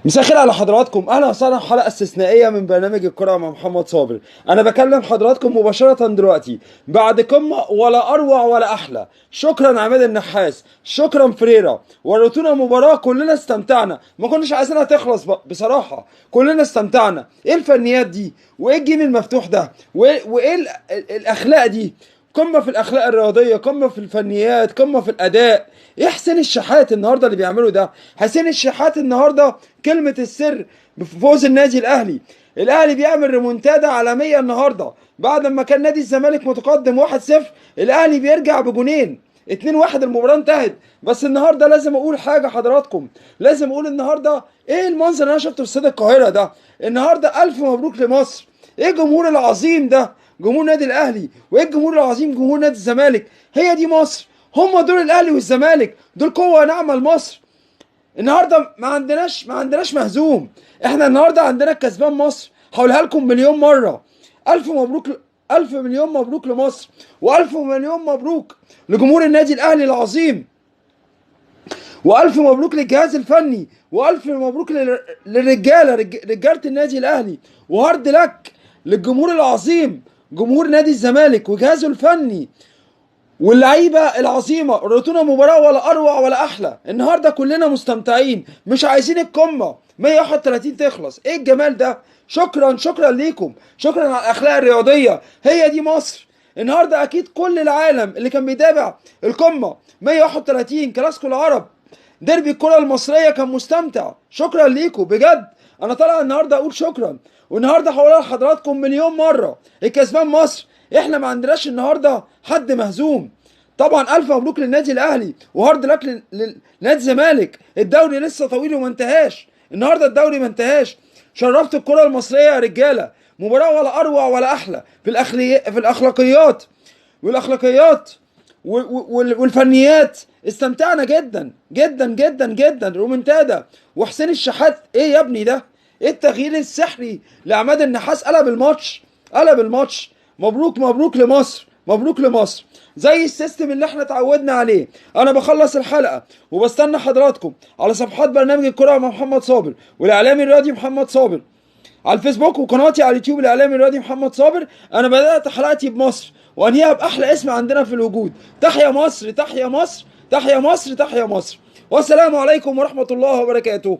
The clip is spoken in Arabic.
مساء الخير على حضراتكم، اهلا وسهلا في حلقه استثنائيه من برنامج الكره مع محمد صابر. انا بكلم حضراتكم مباشره دلوقتي بعد قمه ولا اروع ولا احلى. شكرا عماد النحاس، شكرا فريرا، وريتونا مباراه كلنا استمتعنا، ما كناش عايزينها تخلص بصراحه. كلنا استمتعنا. ايه الفنيات دي وايه الجيم المفتوح ده وايه الاخلاق دي؟ قمه في الاخلاق الرياضيه، قمه في الفنيات، قمه في الاداء. ايه حسين الشحات النهارده اللي بيعمله ده؟ حسين الشحات النهارده كلمه السر بفوز النادي الاهلي. الاهلي بيعمل ريمونتادا عالميه النهارده بعد ما كان نادي الزمالك متقدم 1-0. الاهلي بيرجع بجونين 2-1، المباراه انتهت. بس النهارده لازم اقول حاجه حضراتكم، لازم اقول النهارده ايه المنظر اللي انا شفته في استاد القاهره ده. النهارده الف مبروك لمصر. ايه الجمهور العظيم ده؟ جمهور نادي الاهلي. وايه الجمهور العظيم؟ جمهور نادي الزمالك. هي دي مصر، هم دول الاهلي والزمالك، دول قوه ناعمه لمصر. النهارده ما عندناش مهزوم. احنا النهارده عندنا كسبان مصر. هقولها لكم مليون مره. الف مبروك، الف مليون مبروك لمصر، والف مليون مبروك لجمهور النادي الاهلي العظيم، والف مبروك للجهاز الفني، والف مبروك للرجاله، رجاله النادي الاهلي، وهارد لك للجمهور العظيم، جمهور نادي الزمالك وجهازه الفني واللعيبه العظيمه. ريتونا مباراه ولا اروع ولا احلى. النهارده كلنا مستمتعين، مش عايزين القمه 131 تخلص. ايه الجمال ده؟ شكرا، شكرا ليكم، شكرا على الاخلاق الرياضيه. هي دي مصر. النهارده اكيد كل العالم اللي كان بيتابع القمه 131 كلاسيكو العرب، ديربي الكره المصريه، كان مستمتع. شكرا ليكم بجد. انا طالع النهارده اقول شكرا، والنهارده هقولها لحضراتكم مليون مره. الكسبان مصر. احنا ما عندناش النهارده حد مهزوم. طبعا الف مبروك للنادي الاهلي، وهارد لك لنادي الزمالك. الدوري لسه طويل وما انتهاش. النهارده الدوري ما انتهاش. شرفت الكره المصريه يا رجاله. مباراه ولا اروع ولا احلى في الاخلاقيات والاخلاقيات والفنيات. استمتعنا جدا جدا جدا جدا. رومنتادا. وحسين الشحات، ايه يا ابني ده؟ ايه التغيير السحري لعماد النحاس؟ قلب الماتش، قلب الماتش. مبروك، مبروك لمصر، مبروك لمصر. زي السيستم اللي احنا اتعودنا عليه. انا بخلص الحلقه وبستنى حضراتكم على صفحات برنامج الكره مع محمد صابر والاعلامي الرياضي محمد صابر على الفيسبوك، وقناتي على اليوتيوب الاعلامي الرياضي محمد صابر. انا بدات حلقتي بمصر وانهيها باحلى اسم عندنا في الوجود. تحيا مصر، تحيا مصر، تحيا مصر، تحيا مصر. والسلام عليكم ورحمه الله وبركاته.